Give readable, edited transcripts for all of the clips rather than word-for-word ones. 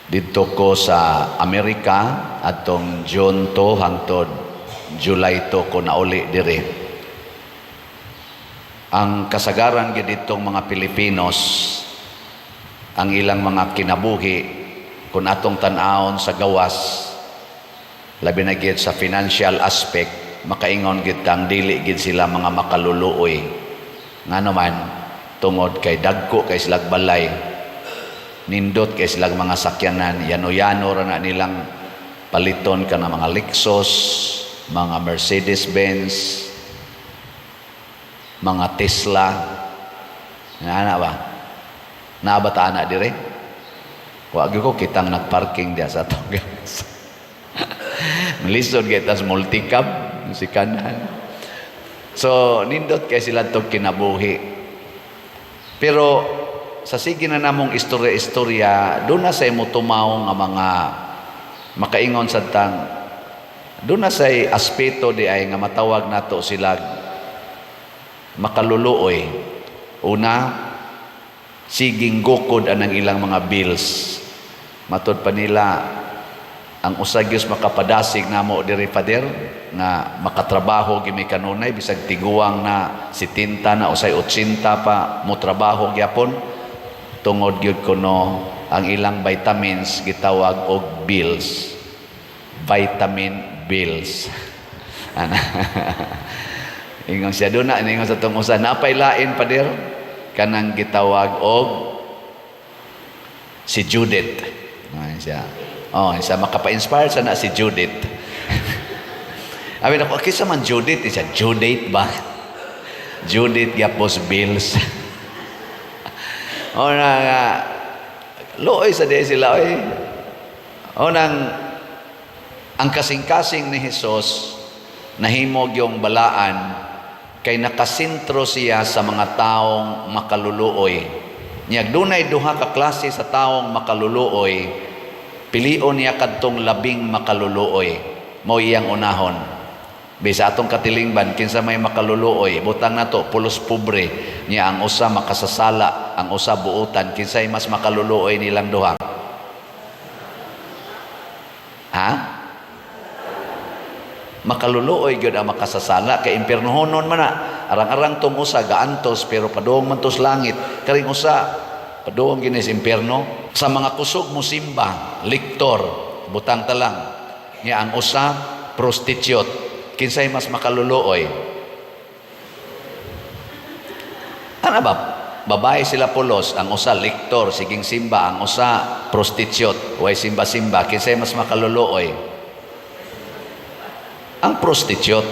Dito ko sa Amerika atong June 2 hangtod July 2 ko nauli diri. Ang kasagaran gid ditong mga Pilipinos, ang ilang mga kinabuhi kung atong tan-awon sa gawas, labi na gid sa financial aspect, makaingon gid tang dili gid sila mga makaluluoy. Ngano man tungod kay dagko kay silag balay, nindot kay silag mga sakyanan, yano-yano ra na nilang paliton ka na mga Lexus, mga Mercedes-Benz, mga Tesla. Ana ba? Naabata na dire? Wa gyud ko kitang nagparking dia sa atong gas. Lisod kita sa multicab si kanan. So nindot kay sila to kinabuhi. Pero sa sige na namong istorya-istorya, doon na sa imo tumaw nga mga makaingon sa tang, doon na sa aspeto di ay nga matawag nato sila makaluluoy. Una, siging gukod anang ilang mga bills. Matod pa nila, ang usagyos makapadasig namo diri pader nga makatrabaho gimi kanunay bisag tiguang na 70 na usay 80 pa mo trabaho gyapon tungod gyud kuno ang ilang vitamins gitawag og bills, vitamin bills. Ana ingon siya doon na ingon sa tong usa napay lain pader kanang gitawag og si Judith. Ay siya. Oh, isa makapa-inspire sana si Judith. Abi na ko kisa man Judith, isa Judith ba? Judith yapos bills. O na nga looy sa di sila oy. O nang ang kasing-kasing ni Hesus nahimog yung balaan kay nakasentro siya sa mga taong makaluluoy. Nya dunay duha ka klase sa taong makaluluoy. Pilion niya kadtong labing makaluluoy. Mao iyang unahon. Bisa atong katilingban kinsa may makaluluoy, butang nato pulos pobre niya ang usa makasasala, ang usa buutan, kinsay mas makaluluoy nilang duha? Ha? Makaluluoy gyud ang makasasala kay impiernohonon man na. Arang-arang tong usa gaantos pero padung man tos langit. Karing usa padung gini sa impierno. Sa mga kusog mo simba, liktor, butang talang. Niya ang usa prostitute. Kinsay mas makaluluoy? Ano ba? Babae sila pulos, ang usa liktor, siging simba, ang usa prostitute, way simba-simba, kinsay mas makaluluoy? Ang prostitute.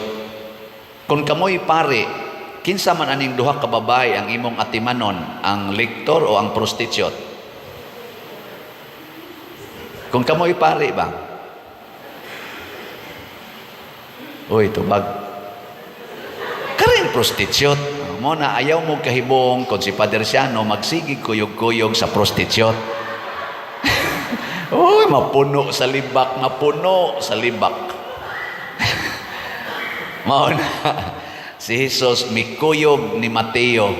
Kung kamoy pare, kinsa man aning duha ka babae ang imong atimanon, ang liktor o ang prostitute? Kung kamoy pare ba? Uy, tubag. Karing prostitute. Mo na ayaw mo kahibong kung si Father Siano magsigig kuyog-kuyog sa prostitute. Uy, mapuno sa libak, mapuno sa libak. Mao na si Jesus mikuyog ni Mateo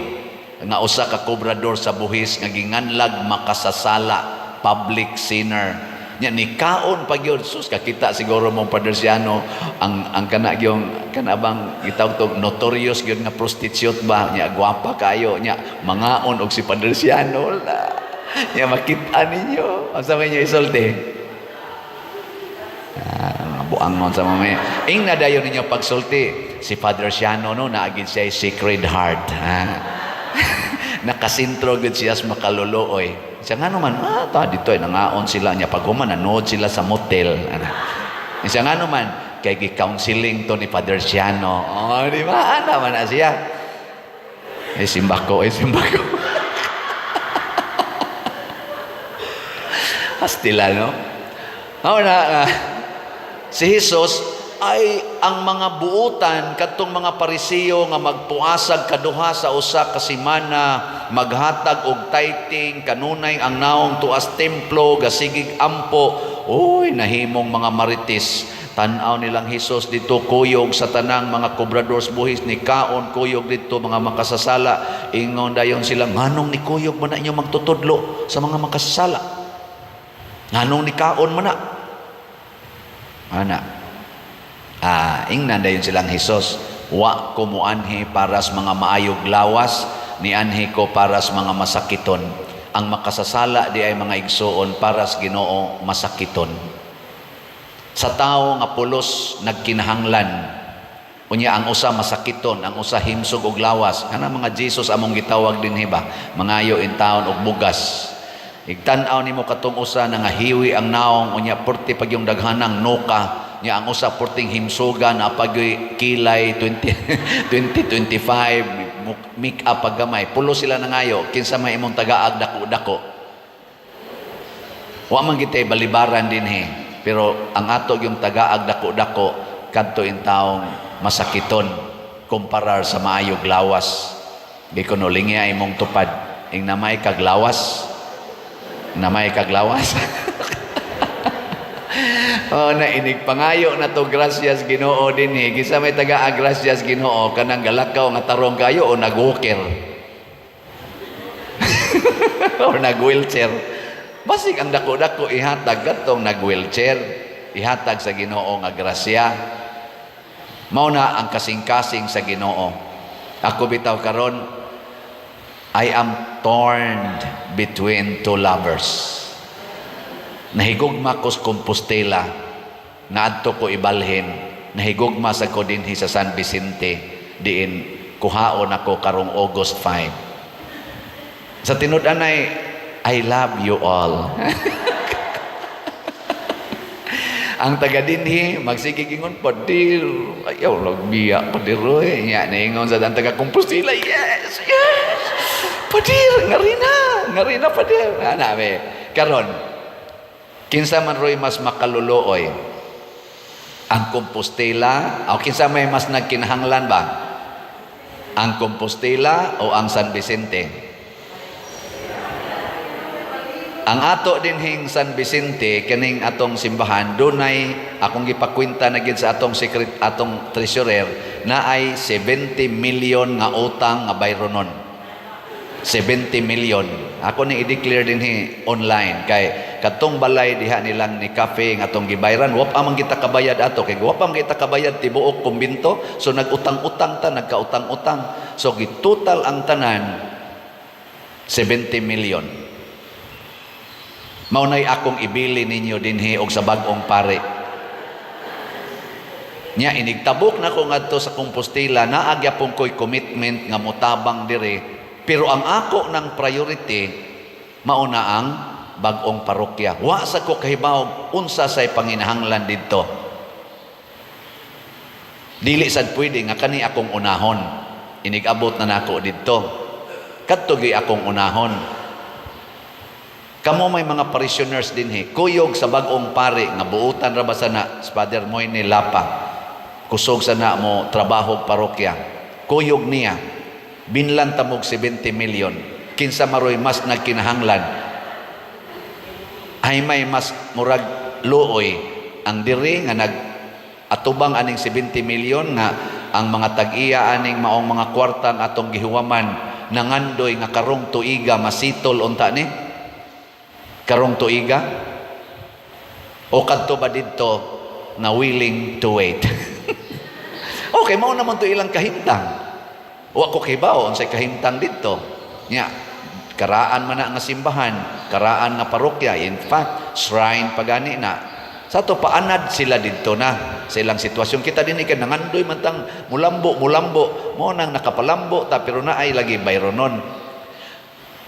nga usa ka kobrador sa buhis nga ginganlag makasasala, public sinner. Nya ni kaon pag yun, sus kakita siguro mong Padersiano ang kana yung kanabang gitawag tog notorious gyud nga prostitute ba nya gwapa kayo nya mangaon og si Padersiano la nya makita ninyo asa man niyo isulti buangon sa mamay ing nadayon ninyo pagsulti si Padersiano no naagid siya Sacred Heart nakasintro gud siya sa makaluluoy. Siya nga naman, dito ay nangaon sila niya. Pag nanood sila sa motel. Siya nga naman, kay gi-counseling to ni Father Siano. Oh, di ba? Naman na siya. Simba ko. Hastila, no? Si Jesus ay ang mga buutan kadtong mga Parisiyo nga magpuasag kaduha sa usa ka semana maghatag og tithing kanunay ang naong tuas templo gasigig ampo. Uy, nahimong mga marites tan-aw nilang Hesus dito kuyog sa tanang mga kobradors buhis ni kaon kuyog dito mga makasasala. Ingon dayon sila nganong ni kuyog man na inyo magtutudlo sa mga makasasala. Nganong ni kaon man na? Ana. Ingnan dayon silang Hesus. Wa ko muanhi para sa mga maayog lawas, ni anhi ko para sa mga masakiton. Ang makasasala di ay mga igsoon, para sa Ginoo masakiton. Sa tao nga pulos nagkinahanglan, unya ang usa masakiton, ang usa himsog og lawas. Kana mga Jesus among gitawag din hiba, mangayo in taon og bugas. Igtan-aw nimo katong usa nga hiwi ang naong, unya porti pag yung daghanang noka, nya ang usa porting himsugan na pag kilay 2025 make up paggamay, pulo sila nangayo, kinsa may imong tagaag dako-dako. Wa man gitay balibaran din pero ang ato yung tagaag dako-dako kadto in taong masakiton kumparar sa maayog lawas. Bikuno lingya imong tupad ing namay kag lawas. Namay kag lawas. Na inig pangayo na to, gracias Ginoo din Kisa may taga gracias Ginoo kanang galakaw nga tarong kayo o nag-walker. O nag-wheelchair. Basig ang dako-dako ihatag katong nag-wheelchair. Ihatag sa Ginoo nga grasya. Mao na ang kasing-kasing sa Ginoo. Ako bitaw karon, I am torn between two lovers. Nahigugma ko sa Compostela, naadto ko ibalhin, nahigugma sa ko dinhi sa San Vicente, diin kuhaon ako karong August 5. Sa tinud-anay, I love you all. Ang taga dinhi magsigigingon padir, ayaw lagbiya padiroy, nya ningon sa taga Compostela, yes, padir, ngarina padir. Nabe, karon kinsa man roy mas makaluluoy, ang Compostela o kinsa may mas nagkinahanglan ba, ang Compostela o ang San Vicente? Ang ato dinhing San Vicente kaning atong simbahan, dunay akong gipakwenta na gid sa atong treasurer na ay 70 million nga utang nga bayronon. 70 million. Ako ni i-declare din online kay katong balay diha nilang ni cafe nga atong gibayran, wa pa man kita kabayad ato kay wa pa man kita kabayad tibuok kumbinto, so nagutang-utang ta, nagkautang-utang. So gitotal ang tanan 70 million. Mao nay akong ibili ninyo dinhi og sa bag-ong pare. Nya inigtabok na ko ngadto sa Compostela, naagya pong ko'y commitment nga motabang dire. Pero ang ako ng priority, mauna ang bag-ong parokya. Wa sa ko kahibaw unsa say panginahanglan didto. Dili sad pwede nga kani akong unahon. Inigabot na nako didto. Kadto gi akong unahon. Kamo may mga parishioners dinhi, kuyog sa bag-ong pare nga buutan ra ba sana Father Moyne Lapa. Kusog sana mo trabaho parokya. Kuyog niya. Binlan tamog 70 million. Kinsa maroy mas nagkinahanglan, ay may mas murag luoy ang diri nga nag atubang aning 70 million nga ang mga tag-iya aning maong mga kwarta ang atong gihuwaman nangandoy nga karong tuiga masitol unta ni karong tuiga o kadto ba didto na willing to wait. Okay, mao naman to ilang kahintang. Wa ko kibaw unsay kahimtang didto. Nya karaan man na nga simbahan, karaan nga parokya, in fact shrine pagani na. Sa to paanad sila didto na sa ilang sitwasyon. Kita din ikay nangandoy man tang mulambo mo nang nakapalambo ta pero naay lagi bayronon.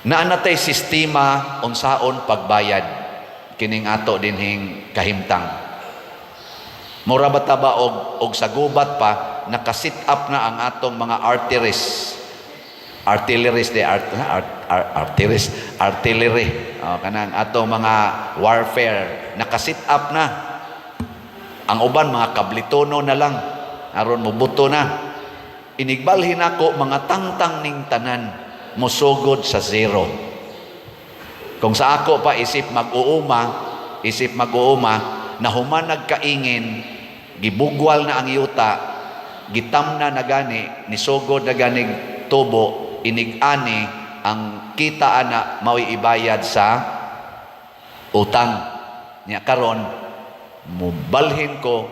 Naanatay sistema unsaon pagbayad kining ato dinhing kahimtang. Mura ba taba og sa gubat pa naka-sit up na ang atong mga artillery kanang atong mga warfare naka-sit up na. Ang uban mga kablitono na lang aron mobuto na. Inigbalhin ako mga tangtang ning tanan mosugod sa zero. Kung sa ako pa isip mag-uuma na human nagkaingin, gibugwal na ang yuta, gitamna na gani, nisugod na ganig tubo, inigani ang kita ana mao'y ibayad sa utang. Nya karon mubalhin ko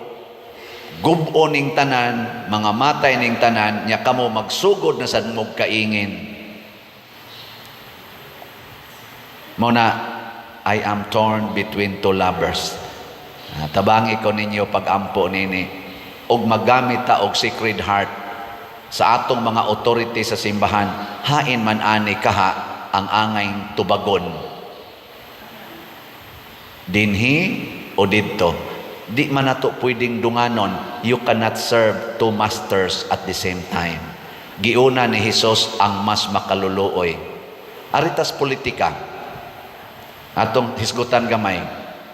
gubo ning tanan, mga matay ning tanan, nya kamo magsugod na sad mog kaingin. Muna, I am torn between two lovers. Tabangi ko ninyo pag-ampo nini og magamit ta og sacred heart sa atong mga authority sa simbahan. Hain man ani kaha ang angay tubagon dinhi o didto. Di man nato pwedeng dunganon. You cannot serve two masters at the same time. Giuna ni Hesus ang mas makaluluoy. Aritas politika atong hisgutan gamay,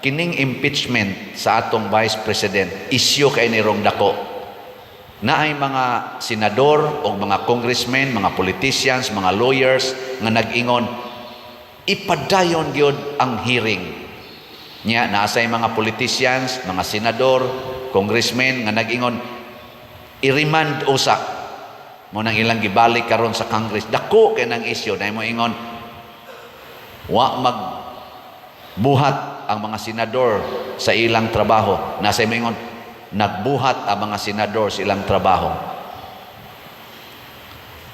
kining impeachment sa atong Vice President, isyu kay ni rong dako. Naay mga senador o mga congressmen, mga politicians, mga lawyers nga nag-ingon, ipadayon gyud ang hearing. Nya naasay mga politicians, mga senador, congressmen nga nag-ingon, i-remand usa mo nang ilang gibalik karon sa Congress. Dako kay nang isyu na mo ingon, wa buhat ang mga senador sa ilang trabaho. Nasa ingon, nagbuhat ang mga senador sa ilang trabaho.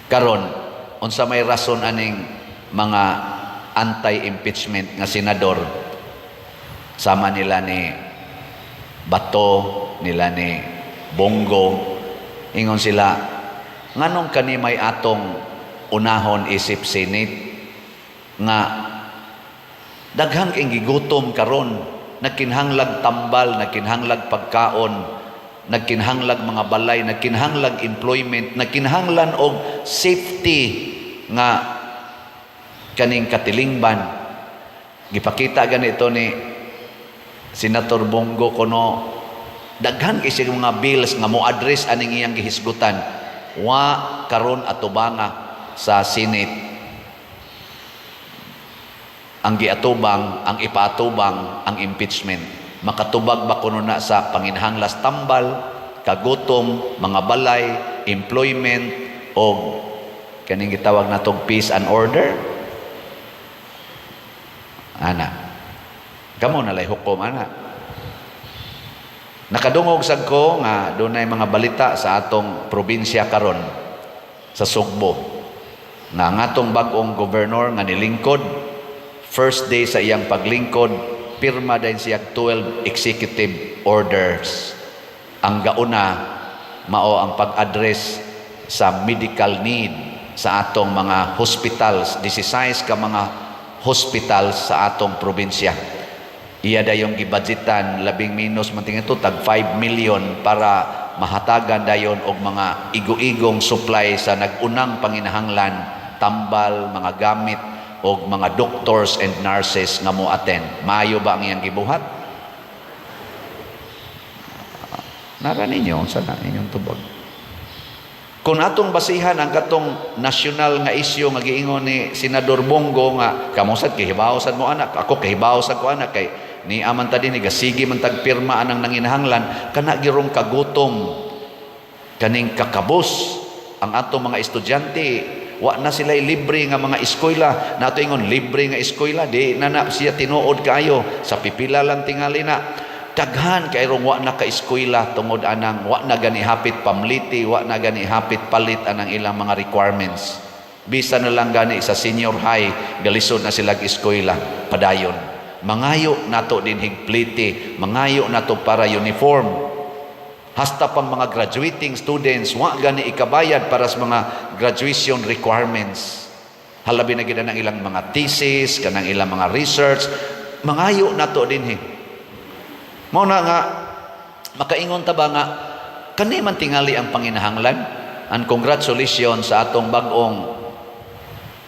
Karon, unsa may rason aning mga anti-impeachment nga senador, sama nila ni Bato, nila ni Bongo, ingon sila, nganong kani may atong unahon isip Senate nga daghang kang gigutom karon, nagkinhanglag tambal, nagkinhanglag pagkaon, nagkinhanglag mga balay, nagkinhanglag employment, nagkinhanglan og safety nga kaning katilingban. Gipakita ganito ni Senator Bongo kuno, daghan kay siya mga bills nga mo address aning iyang gihisgutan, wa karon atubanga sa Senate. Ang giatubang, ang ipaatubang, ang impeachment. Makatubag ba kuno na sa panginhanglas tambal, kagutom, mga balay, employment, o kaning gitawag natong peace and order? Ana. Kamo nalay hukom, ana. Nakadungog sad ko nga dunay mga balita sa atong probinsya karon sa Sugbo na ang atong bag-ong gobernador nga nilingkod. First day sa iyang paglingkod, pirma din siya 12 executive orders. Ang gauna, mao ang pag-address sa medical need sa atong mga hospitals, 16 ka mga hospitals sa atong probinsya. Iya dayong gibudgetan, labing minus manting ito, tag 5 million para mahatagan dayon og mga igo-igong supply sa nagunang panginahanglan, tambal, mga gamit, o mga doctors and nurses nga mo attend. Maayo ba ang iyang gibuhat? Nara ninyo, sana inyong tubag. Kung atong basihan ang katong nasyonal nga isyu nga giingon ni Senador Bongo nga, kamusad kahibaw sad mo anak, ako kahibaw sad ko anak, kay ni aman ta dinhi gasigi man tag pirma anang nanginahanglan, kana girong kagutom, kaning kakabos ang atong mga estudyante. Wa na sila libre nga mga eskwela. Nato ingon libre nga eskwela, di na siya tinuod kaayo, sa pipila lang tingali na. Daghan kay rong wa na ka eskwela tungod anang wa na gani hapit pamliti, wa na gani hapit palit anang ilang mga requirements. Bisa na lang gani sa senior high, galisod na sila eskwela padayon. Mangayo nato din higpliti, mangayo nato para uniform. Hasta pang mga graduating students, wa gani ikabayad para sa mga graduation requirements. Halabi na gid ang ilang mga thesis, kanang ilang mga research, mangayo nato dinhi. Mao na nga makaingon ta ba nga kani man tingali ang panginahanglan. And congratulations sa atong bag-ong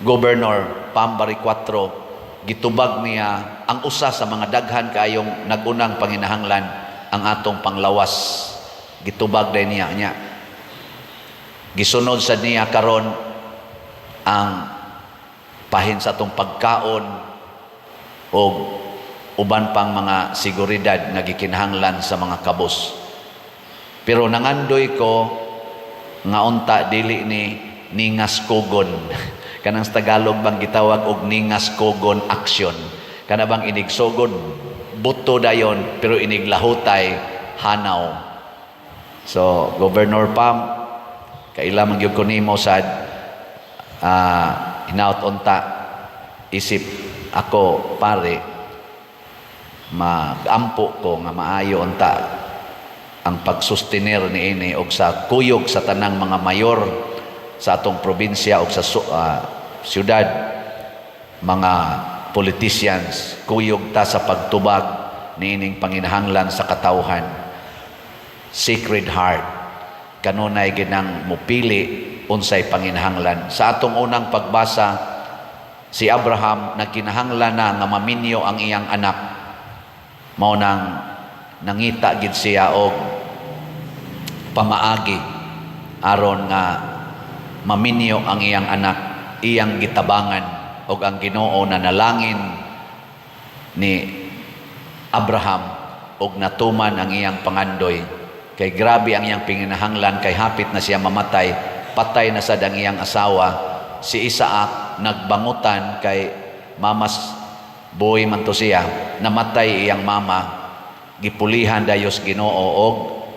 Governor Pambari 4, gitubag niya ang usa sa mga daghan kayong nagunang panginahanglan, ang atong panglawas. Gitubag din niya. Gisunod sa niya karon ang pahin sa atong pagkaon o uban pang mga seguridad nga gikinahanglan sa mga kabos. Pero nangandoy ko nga unta dili ni ningas kogon. Kanang sa Tagalog bang gitawag og ningas kogon action. Kana bang inigsugod buto dayon pero iniglahutay hanaw. So Governor Pam, kaila man gyud ko nimo sad hinaut unta isip ako pare magampo ko nga maayo unta ang pagsustenir niini og sa kuyog sa tanang mga mayor sa atong probinsya o sa siyudad, mga politicians, kuyog ta sa pagtubag niining panginahanglan sa katawhan. Sacred Heart, kanunay ginang mupili unsay panginahanglan. Sa atong unang pagbasa, si Abraham nagkinahanglan na nga maminyo ang iyang anak. Mao nang nangita gid siya og pamaagi aron nga maminyo ang iyang anak, iyang gitabangan og ang Ginoo na nalangin ni Abraham og natuman ang iyang pangandoy. Kay grabe ang iyang pinginahanglan, kay hapit na siya mamatay, patay na sad ang iyang asawa. Si Isaac nagbangutan kay mamas boy man to siya, namatay iyang mama, gipulihan dayos Ginoo og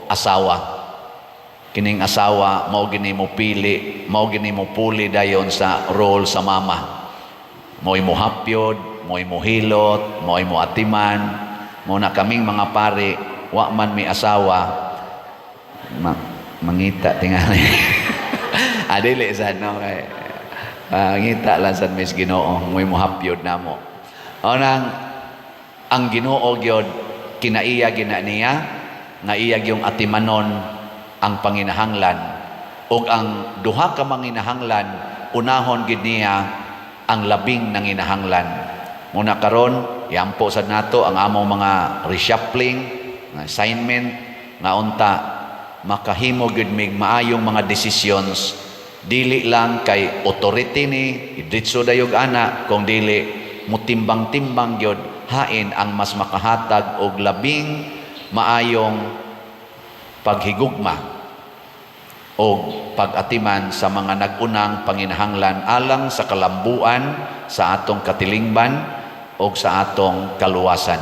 asawa. Kining asawa mao gini mo pili, mao gini mo puli dayon sa role sa mama. Mo'y mo hapyod, mo'y mo hilot, mo'y mo atiman. Mo na kaming mga pari, wa man mi asawa, mangita tingali. Adili sad no kay ngita lang sad mis Ginoo, mo'y mo hapyod namo. O nang ang Ginoo gyud kinaiya gina niya nga iya yung atimanon ang panginahanglan, ug ang duha ka manginahanglan unahon gid niya ang labing nanginahanglan. Muna karon iampo sad nato ang among mga reshuffling nga assignment nga unta makahimo gid mig maayong mga decisions, dili lang kay authority ni idritso dayog ana, kung dili mutimbang-timbang gyud hain ang mas makahatag og labing maayong paghigugma o pag-atiman sa mga nagunang panginahanglan alang sa kalambuan sa atong katilingban o sa atong kaluwasan.